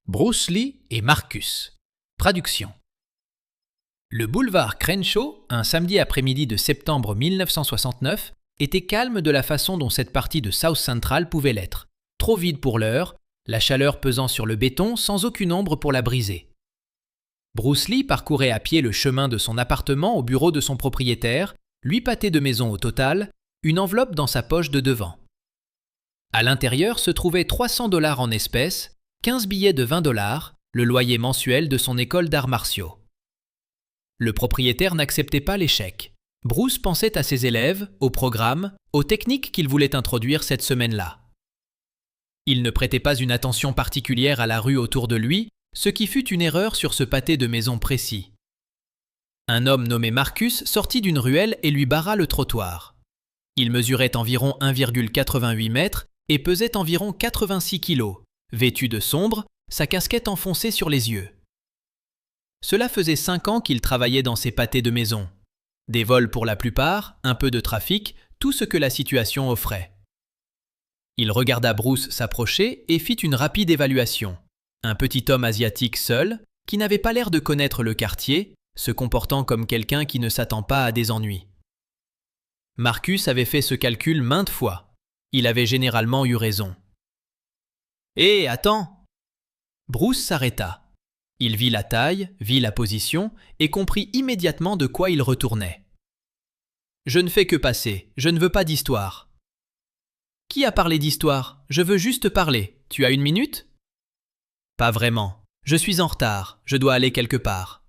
Bruce Lee et Marcus. Traduction. Le boulevard Crenshaw, un samedi après-midi de septembre 1969, était calme de la façon dont cette partie de South Central pouvait l'être. Trop vide pour l'heure, la chaleur pesant sur le béton sans aucune ombre pour la briser. Bruce Lee parcourait à pied le chemin de son appartement au bureau de son propriétaire, 8 pâtés de maison au total, une enveloppe dans sa poche de devant. À l'intérieur se trouvaient $300 en espèces, 15 billets de $20, le loyer mensuel de son école d'arts martiaux. Le propriétaire n'acceptait pas les chèques. Bruce pensait à ses élèves, au programme, aux techniques qu'il voulait introduire cette semaine-là. Il ne prêtait pas une attention particulière à la rue autour de lui, ce qui fut une erreur sur ce pâté de maison précis. Un homme nommé Marcus sortit d'une ruelle et lui barra le trottoir. Il mesurait environ 1,88 mètres et pesait environ 86 kilos, vêtu de sombre, sa casquette enfoncée sur les yeux. Cela faisait 5 ans qu'il travaillait dans ces pâtés de maison. Des vols pour la plupart, un peu de trafic, tout ce que la situation offrait. Il regarda Bruce s'approcher et fit une rapide évaluation. Un petit homme asiatique seul, qui n'avait pas l'air de connaître le quartier, se comportant comme quelqu'un qui ne s'attend pas à des ennuis. Marcus avait fait ce calcul maintes fois. Il avait généralement eu raison. « Hé, attends !» Bruce s'arrêta. Il vit la taille, vit la position et comprit immédiatement de quoi il retournait. « Je ne fais que passer, je ne veux pas d'histoire. »« Qui a parlé d'histoire ? Je veux juste parler. Tu as 1 minute ? » ?»« Pas vraiment. Je suis en retard, je dois aller quelque part. »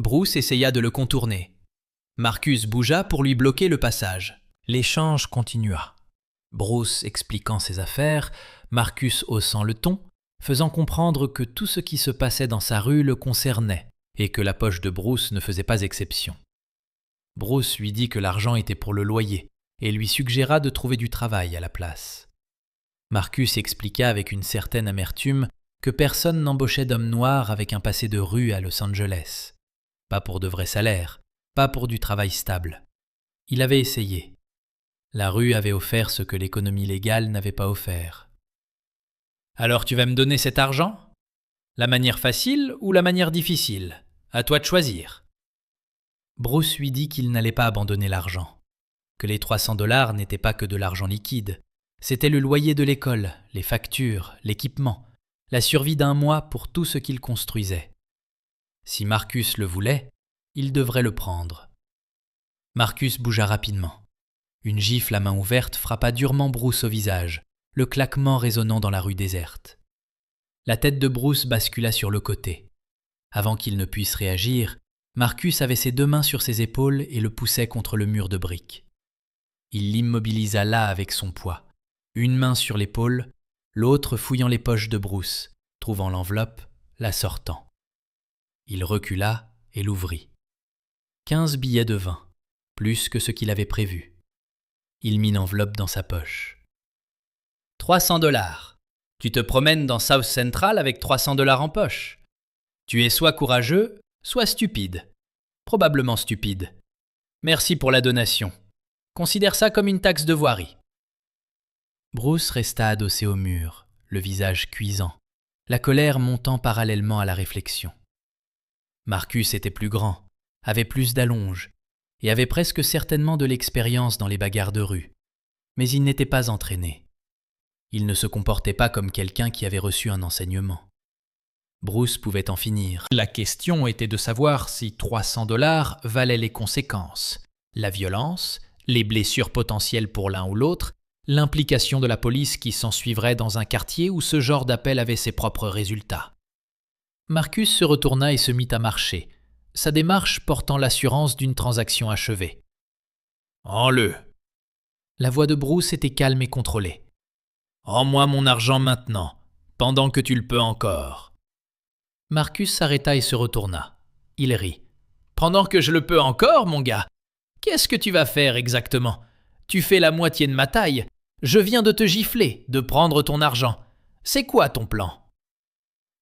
Bruce essaya de le contourner. Marcus bougea pour lui bloquer le passage. L'échange continua. Bruce expliquant ses affaires, Marcus haussant le ton, faisant comprendre que tout ce qui se passait dans sa rue le concernait et que la poche de Bruce ne faisait pas exception. Bruce lui dit que l'argent était pour le loyer et lui suggéra de trouver du travail à la place. Marcus expliqua avec une certaine amertume que personne n'embauchait d'hommes noirs avec un passé de rue à Los Angeles. Pas pour de vrais salaires, pas pour du travail stable. Il avait essayé. La rue avait offert ce que l'économie légale n'avait pas offert. « Alors tu vas me donner cet argent ? La manière facile ou la manière difficile ? À toi de choisir. » Bruce lui dit qu'il n'allait pas abandonner l'argent, que les $300 n'étaient pas que de l'argent liquide. C'était le loyer de l'école, les factures, l'équipement, la survie d'1 mois pour tout ce qu'il construisait. Si Marcus le voulait, il devrait le prendre. Marcus bougea rapidement. Une gifle à main ouverte frappa durement Bruce au visage, le claquement résonnant dans la rue déserte. La tête de Bruce bascula sur le côté. Avant qu'il ne puisse réagir, Marcus avait ses 2 mains sur ses épaules et le poussait contre le mur de briques. Il l'immobilisa là avec son poids, une main sur l'épaule, l'autre fouillant les poches de Bruce, trouvant l'enveloppe, la sortant. Il recula et l'ouvrit. 15 billets de 20, plus que ce qu'il avait prévu. Il mit l'enveloppe dans sa poche. « $300. Tu te promènes dans South Central avec $300 en poche. Tu es soit courageux, soit stupide. Probablement stupide. Merci pour la donation. Considère ça comme une taxe de voirie. » Bruce resta adossé au mur, le visage cuisant, la colère montant parallèlement à la réflexion. Marcus était plus grand, avait plus d'allonge, et avait presque certainement de l'expérience dans les bagarres de rue. Mais il n'était pas entraîné. Il ne se comportait pas comme quelqu'un qui avait reçu un enseignement. Bruce pouvait en finir. La question était de savoir si $300 valaient les conséquences, la violence, les blessures potentielles pour l'un ou l'autre, l'implication de la police qui s'ensuivrait dans un quartier où ce genre d'appel avait ses propres résultats. Marcus se retourna et se mit à marcher, sa démarche portant l'assurance d'une transaction achevée. « Rends-le !» La voix de Bruce était calme et contrôlée. « Rends-moi mon argent maintenant, pendant que tu le peux encore. » Marcus s'arrêta et se retourna. Il rit. « Pendant que je le peux encore, mon gars ? Qu'est-ce que tu vas faire exactement ? Tu fais la moitié de ma taille. Je viens de te gifler, de prendre ton argent. C'est quoi ton plan ?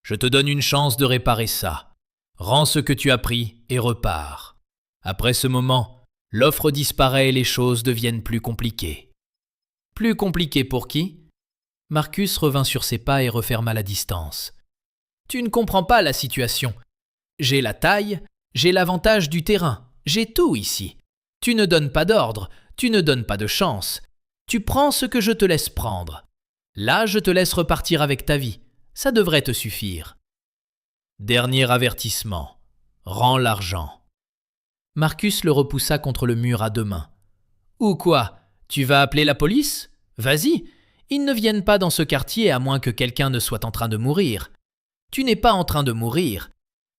Je te donne une chance de réparer ça. Rends ce que tu as pris et repars. Après ce moment, l'offre disparaît et les choses deviennent plus compliquées. » « Plus compliquées pour qui ? Marcus revint sur ses pas et referma la distance. Tu ne comprends pas la situation. J'ai la taille, j'ai l'avantage du terrain, j'ai tout ici. Tu ne donnes pas d'ordre, tu ne donnes pas de chance. Tu prends ce que je te laisse prendre. Là, je te laisse repartir avec ta vie. Ça devrait te suffire. Dernier avertissement. Rends l'argent. Marcus le repoussa contre le mur à deux mains. Ou quoi? Tu vas appeler la police? Vas-y. Ils ne viennent pas dans ce quartier à moins que quelqu'un ne soit en train de mourir. Tu n'es pas en train de mourir.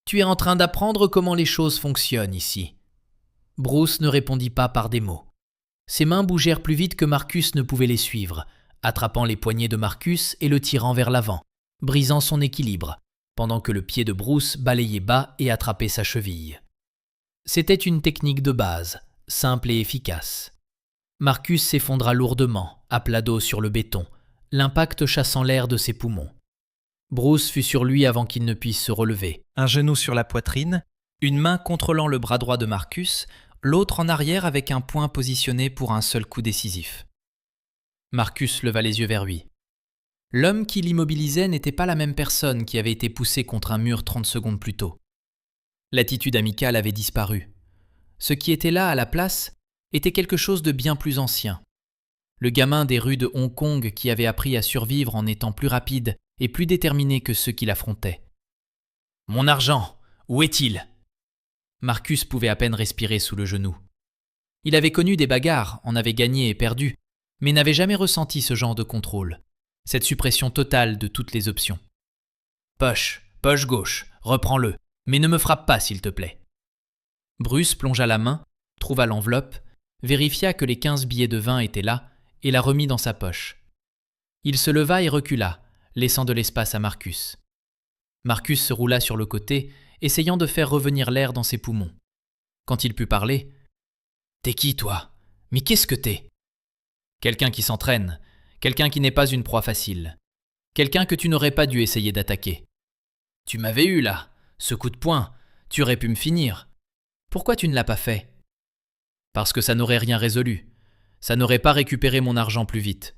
Tu es en train d'apprendre comment les choses fonctionnent ici. Bruce ne répondit pas par des mots. Ses mains bougèrent plus vite que Marcus ne pouvait les suivre, attrapant les poignets de Marcus et le tirant vers l'avant, brisant son équilibre, pendant que le pied de Bruce balayait bas et attrapait sa cheville. C'était une technique de base, simple et efficace. Marcus s'effondra lourdement, à plat dos sur le béton, l'impact chassant l'air de ses poumons. Bruce fut sur lui avant qu'il ne puisse se relever, un genou sur la poitrine, une main contrôlant le bras droit de Marcus, l'autre en arrière avec un poing positionné pour un seul coup décisif. Marcus leva les yeux vers lui. L'homme qui l'immobilisait n'était pas la même personne qui avait été poussé contre un mur 30 secondes plus tôt. L'attitude amicale avait disparu. Ce qui était là à la place était quelque chose de bien plus ancien. Le gamin des rues de Hong Kong qui avait appris à survivre en étant plus rapide et plus déterminé que ceux qui l'affrontaient. « Mon argent, où est-il » Marcus pouvait à peine respirer sous le genou. Il avait connu des bagarres, en avait gagné et perdu, mais n'avait jamais ressenti ce genre de contrôle, cette suppression totale de toutes les options. « Poche gauche, reprends-le, mais ne me frappe pas s'il te plaît. » Bruce plongea la main, trouva l'enveloppe, vérifia que les 15 billets de 20 étaient là et la remit dans sa poche. Il se leva et recula, laissant de l'espace à Marcus. Marcus se roula sur le côté, essayant de faire revenir l'air dans ses poumons. Quand il put parler, « T'es qui, toi? Mais qu'est-ce que t'es ?» Quelqu'un qui s'entraîne, quelqu'un qui n'est pas une proie facile, quelqu'un que tu n'aurais pas dû essayer d'attaquer. Tu m'avais eu là, ce coup de poing, tu aurais pu me finir. Pourquoi tu ne l'as pas fait? Parce que ça n'aurait rien résolu. Ça n'aurait pas récupéré mon argent plus vite.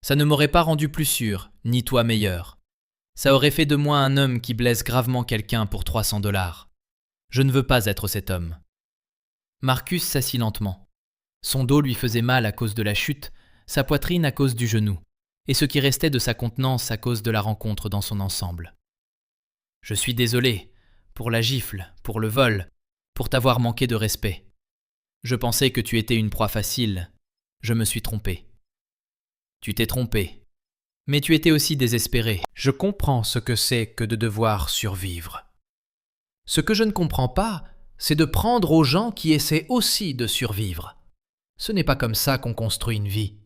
Ça ne m'aurait pas rendu plus sûr, ni toi meilleur. Ça aurait fait de moi un homme qui blesse gravement quelqu'un pour 300 $. Je ne veux pas être cet homme. Marcus s'assit lentement. Son dos lui faisait mal à cause de la chute, sa poitrine à cause du genou, et ce qui restait de sa contenance à cause de la rencontre dans son ensemble. Je suis désolé, pour la gifle, pour le vol, pour t'avoir manqué de respect. Je pensais que tu étais une proie facile. Je me suis trompé. Tu t'es trompé. Mais tu étais aussi désespéré. Je comprends ce que c'est que de devoir survivre. Ce que je ne comprends pas, c'est de prendre aux gens qui essaient aussi de survivre. Ce n'est pas comme ça qu'on construit une vie.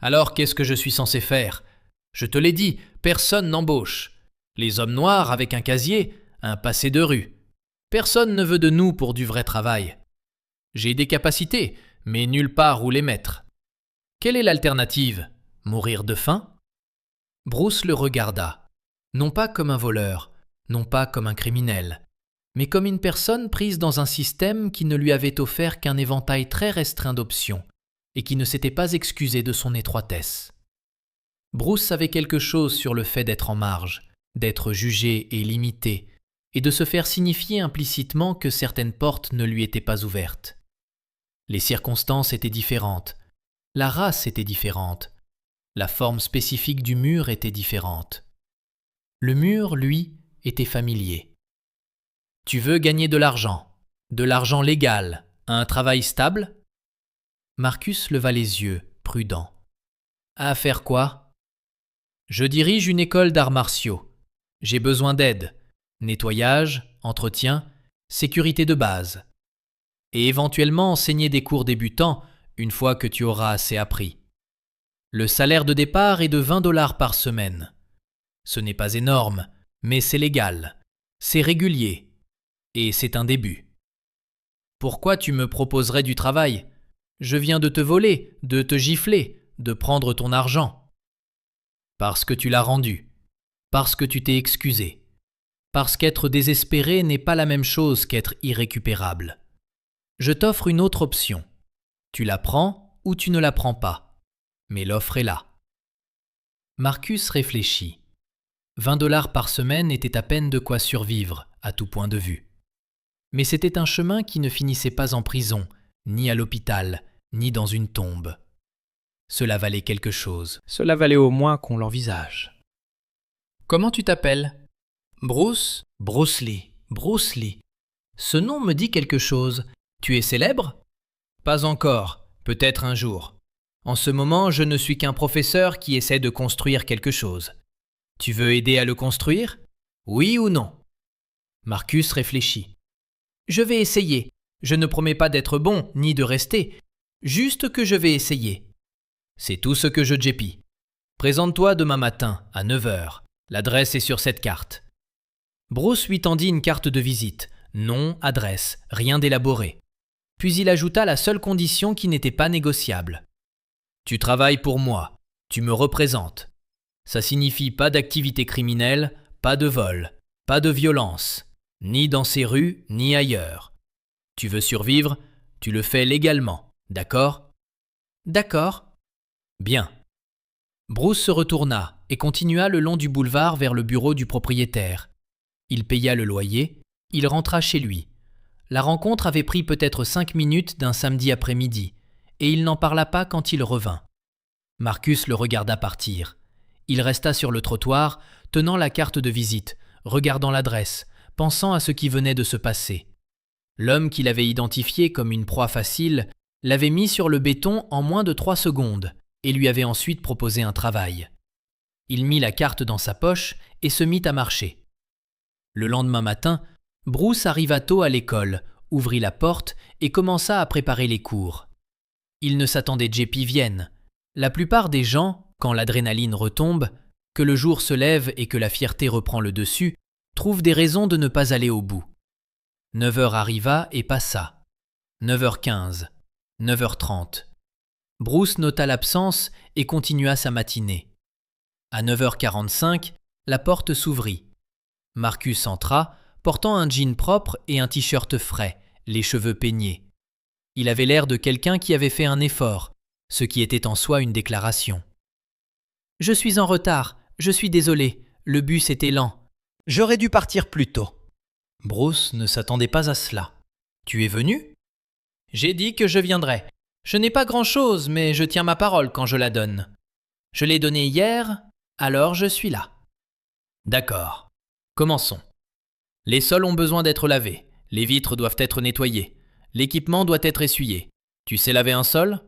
Alors qu'est-ce que je suis censé faire? Je te l'ai dit, personne n'embauche. Les hommes noirs avec un casier, un passé de rue. Personne ne veut de nous pour du vrai travail. J'ai des capacités, mais nulle part où les mettre. Quelle est l'alternative? Mourir de faim? Bruce le regarda, non pas comme un voleur, non pas comme un criminel, mais comme une personne prise dans un système qui ne lui avait offert qu'un éventail très restreint d'options et qui ne s'était pas excusé de son étroitesse. Bruce savait quelque chose sur le fait d'être en marge, d'être jugé et limité, et de se faire signifier implicitement que certaines portes ne lui étaient pas ouvertes. Les circonstances étaient différentes, la race était différente, la forme spécifique du mur était différente. Le mur, lui, était familier. Tu veux gagner de l'argent légal, un travail stable? Marcus leva les yeux, prudent. À faire quoi? Je dirige une école d'arts martiaux. J'ai besoin d'aide. Nettoyage, entretien, sécurité de base. Et éventuellement enseigner des cours débutants une fois que tu auras assez appris. Le salaire de départ est de 20 $ par semaine. Ce n'est pas énorme, mais c'est légal. C'est régulier. Et c'est un début. Pourquoi tu me proposerais du travail? Je viens de te voler, de te gifler, de prendre ton argent. Parce que tu l'as rendu. Parce que tu t'es excusé. Parce qu'être désespéré n'est pas la même chose qu'être irrécupérable. Je t'offre une autre option. Tu la prends ou tu ne la prends pas. Mais l'offre est là. Marcus réfléchit. $20 par semaine était à peine de quoi survivre, à tout point de vue. Mais c'était un chemin qui ne finissait pas en prison, ni à l'hôpital, ni dans une tombe. Cela valait quelque chose. Cela valait au moins qu'on l'envisage. Comment tu t'appelles ? Bruce ? Bruce Lee. Bruce Lee. Ce nom me dit quelque chose. Tu es célèbre ? Pas encore. Peut-être un jour. En ce moment, je ne suis qu'un professeur qui essaie de construire quelque chose. Tu veux aider à le construire ? Oui ou non ? Marcus réfléchit. Je vais essayer. Je ne promets pas d'être bon, ni de rester. Juste que je vais essayer. C'est tout ce que je JP. Présente-toi demain matin, à 9h. L'adresse est sur cette carte. Bruce lui tendit une carte de visite. Nom, adresse, rien d'élaboré. Puis il ajouta la seule condition qui n'était pas négociable. Tu travailles pour moi. Tu me représentes. Ça signifie pas d'activité criminelle, pas de vol, pas de violence, ni dans ces rues, ni ailleurs. Tu veux survivre, tu le fais légalement, d'accord ? D'accord. Bien. Bruce se retourna et continua le long du boulevard vers le bureau du propriétaire. Il paya le loyer, il rentra chez lui. La rencontre avait pris peut-être 5 minutes d'un samedi après-midi, et il n'en parla pas quand il revint. Marcus le regarda partir. Il resta sur le trottoir, tenant la carte de visite, regardant l'adresse, pensant à ce qui venait de se passer. L'homme qu'il avait identifié comme une proie facile l'avait mis sur le béton en moins de 3 secondes et lui avait ensuite proposé un travail. Il mit la carte dans sa poche et se mit à marcher. Le lendemain matin, Bruce arriva tôt à l'école, ouvrit la porte et commença à préparer les cours. Il ne s'attendait JP vienne. La plupart des gens, quand l'adrénaline retombe, que le jour se lève et que la fierté reprend le dessus, trouvent des raisons de ne pas aller au bout. 9h arriva et passa. 9h15, 9h30. Bruce nota l'absence et continua sa matinée. À 9h45, la porte s'ouvrit. Marcus entra, portant un jean propre et un t-shirt frais, les cheveux peignés. Il avait l'air de quelqu'un qui avait fait un effort, ce qui était en soi une déclaration. « Je suis en retard, je suis désolé, le bus était lent. J'aurais dû partir plus tôt. » Bruce ne s'attendait pas à cela. « Tu es venu ? » ?»« J'ai dit que je viendrais. Je n'ai pas grand-chose, mais je tiens ma parole quand je la donne. Je l'ai donnée hier, alors je suis là. » D'accord. Commençons. Les sols ont besoin d'être lavés, les vitres doivent être nettoyées, l'équipement doit être essuyé. Tu sais laver un sol ?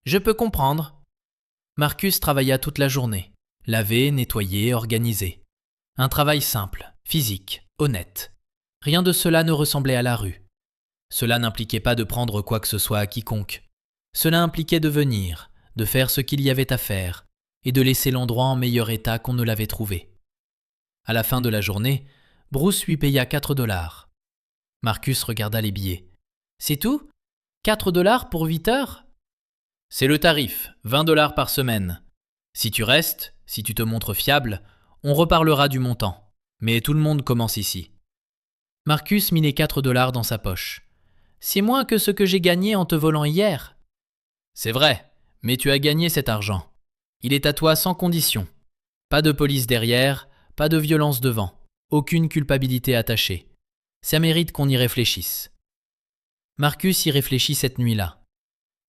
Je peux comprendre. Marcus travailla toute la journée. Laver, nettoyer, organiser. Un travail simple, physique, honnête. Rien de cela ne ressemblait à la rue. Cela n'impliquait pas de prendre quoi que ce soit à quiconque. Cela impliquait de venir, de faire ce qu'il y avait à faire, et de laisser l'endroit en meilleur état qu'on ne l'avait trouvé. À la fin de la journée, Bruce lui paya $4. Marcus regarda les billets. « C'est tout ? $4 pour 8 heures ? » C'est le tarif, $20 par semaine. Si tu restes, si tu te montres fiable, on reparlera du montant. Mais tout le monde commence ici. Marcus mit les $4 dans sa poche. C'est moins que ce que j'ai gagné en te volant hier. C'est vrai, mais tu as gagné cet argent. Il est à toi sans condition. Pas de police derrière, pas de violence devant, aucune culpabilité attachée. Ça mérite qu'on y réfléchisse. Marcus y réfléchit cette nuit-là.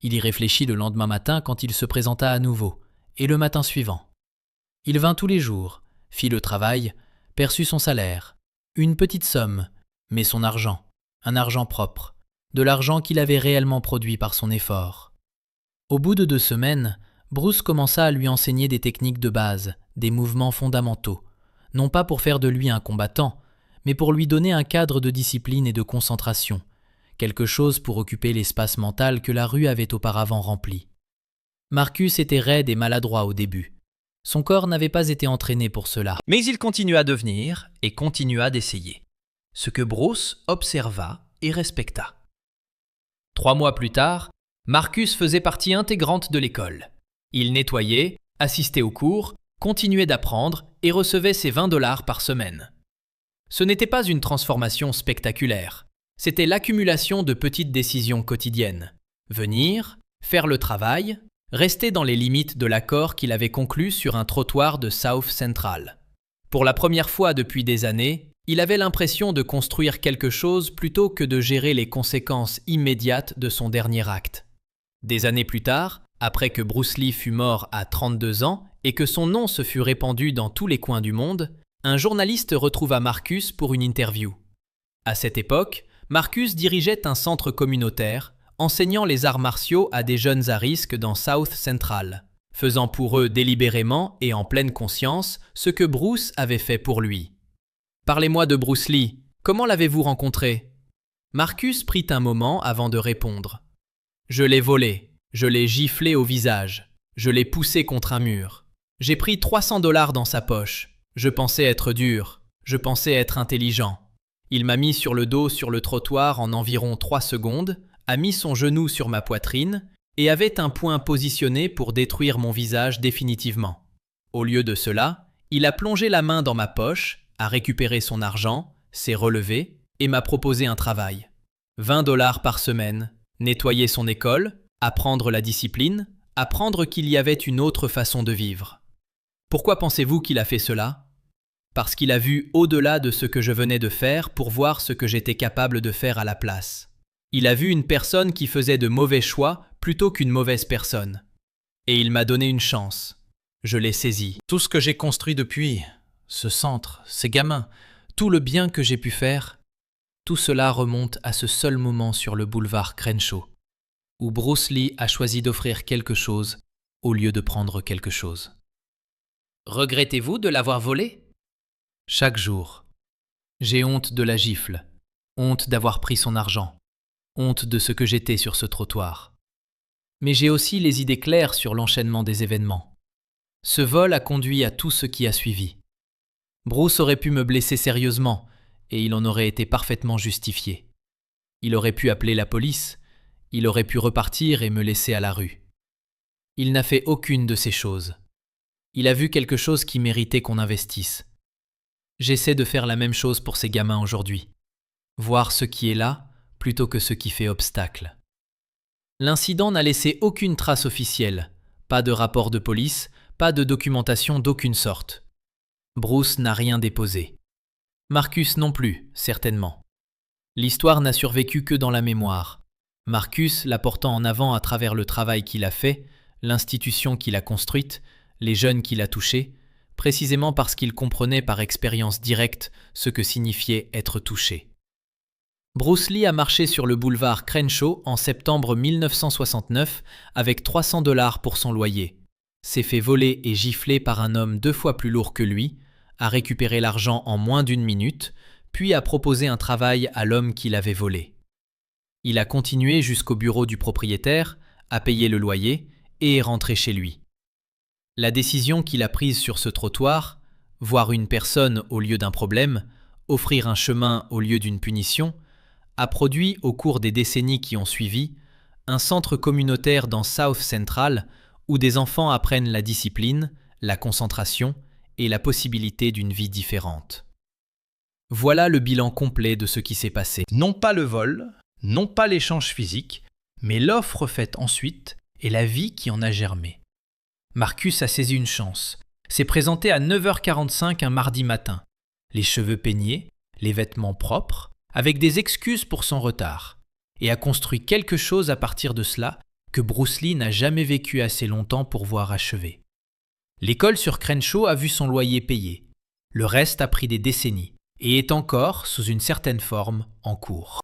Il y réfléchit le lendemain matin quand il se présenta à nouveau, et le matin suivant. Il vint tous les jours, fit le travail, perçut son salaire, une petite somme, mais son argent, un argent propre, de l'argent qu'il avait réellement produit par son effort. Au bout de 2 semaines, Bruce commença à lui enseigner des techniques de base, des mouvements fondamentaux, non pas pour faire de lui un combattant, mais pour lui donner un cadre de discipline et de concentration, quelque chose pour occuper l'espace mental que la rue avait auparavant rempli. Marcus était raide et maladroit au début. Son corps n'avait pas été entraîné pour cela. Mais il continua de venir et continua d'essayer. Ce que Bruce observa et respecta. 3 mois plus tard, Marcus faisait partie intégrante de l'école. Il nettoyait, assistait aux cours, continuait d'apprendre et recevait ses $20 par semaine. Ce n'était pas une transformation spectaculaire. C'était l'accumulation de petites décisions quotidiennes. Venir, faire le travail, rester dans les limites de l'accord qu'il avait conclu sur un trottoir de South Central. Pour la première fois depuis des années, il avait l'impression de construire quelque chose plutôt que de gérer les conséquences immédiates de son dernier acte. Des années plus tard, après que Bruce Lee fut mort à 32 ans et que son nom se fut répandu dans tous les coins du monde, un journaliste retrouva Marcus pour une interview. À cette époque, Marcus dirigeait un centre communautaire, enseignant les arts martiaux à des jeunes à risque dans South Central, faisant pour eux délibérément et en pleine conscience ce que Bruce avait fait pour lui. « Parlez-moi de Bruce Lee. Comment l'avez-vous rencontré » Marcus prit un moment avant de répondre. « Je l'ai volé. Je l'ai giflé au visage. Je l'ai poussé contre un mur. J'ai pris $300 dans sa poche. Je pensais être dur. Je pensais être intelligent. Il m'a mis sur le dos sur le trottoir en environ 3 secondes, a mis son genou sur ma poitrine et avait un point positionné pour détruire mon visage définitivement. Au lieu de cela, il a plongé la main dans ma poche, a récupéré son argent, s'est relevé et m'a proposé un travail. $20 par semaine, nettoyer son école, apprendre la discipline, apprendre qu'il y avait une autre façon de vivre. Pourquoi pensez-vous qu'il a fait cela ? Parce qu'il a vu au-delà de ce que je venais de faire pour voir ce que j'étais capable de faire à la place. Il a vu une personne qui faisait de mauvais choix plutôt qu'une mauvaise personne. Et il m'a donné une chance. Je l'ai saisi. Tout ce que j'ai construit depuis, ce centre, ces gamins, tout le bien que j'ai pu faire, tout cela remonte à ce seul moment sur le boulevard Crenshaw, où Bruce Lee a choisi d'offrir quelque chose au lieu de prendre quelque chose. Regrettez-vous de l'avoir volé ? Chaque jour, j'ai honte de la gifle, honte d'avoir pris son argent, honte de ce que j'étais sur ce trottoir. Mais j'ai aussi les idées claires sur l'enchaînement des événements. Ce vol a conduit à tout ce qui a suivi. Bruce aurait pu me blesser sérieusement, et il en aurait été parfaitement justifié. Il aurait pu appeler la police, il aurait pu repartir et me laisser à la rue. Il n'a fait aucune de ces choses. Il a vu quelque chose qui méritait qu'on investisse. J'essaie de faire la même chose pour ces gamins aujourd'hui. Voir ce qui est là, plutôt que ce qui fait obstacle. L'incident n'a laissé aucune trace officielle, pas de rapport de police, pas de documentation d'aucune sorte. Bruce n'a rien déposé. Marcus non plus, certainement. L'histoire n'a survécu que dans la mémoire. Marcus la portant en avant à travers le travail qu'il a fait, l'institution qu'il a construite, les jeunes qu'il a touchés, précisément parce qu'il comprenait par expérience directe ce que signifiait être touché. Bruce Lee a marché sur le boulevard Crenshaw en septembre 1969 avec $300 pour son loyer, s'est fait voler et gifler par un homme 2 fois plus lourd que lui, a récupéré l'argent en moins d'1 minute, puis a proposé un travail à l'homme qui l'avait volé. Il a continué jusqu'au bureau du propriétaire, a payé le loyer et est rentré chez lui. La décision qu'il a prise sur ce trottoir, voir une personne au lieu d'un problème, offrir un chemin au lieu d'une punition, a produit au cours des décennies qui ont suivi un centre communautaire dans South Central où des enfants apprennent la discipline, la concentration et la possibilité d'une vie différente. Voilà le bilan complet de ce qui s'est passé. Non pas le vol, non pas l'échange physique, mais l'offre faite ensuite et la vie qui en a germé. Marcus a saisi une chance, s'est présenté à 9h45 un mardi matin, les cheveux peignés, les vêtements propres, avec des excuses pour son retard, et a construit quelque chose à partir de cela que Bruce Lee n'a jamais vécu assez longtemps pour voir achevé. L'école sur Crenshaw a vu son loyer payé. Le reste a pris des décennies et est encore, sous une certaine forme, en cours.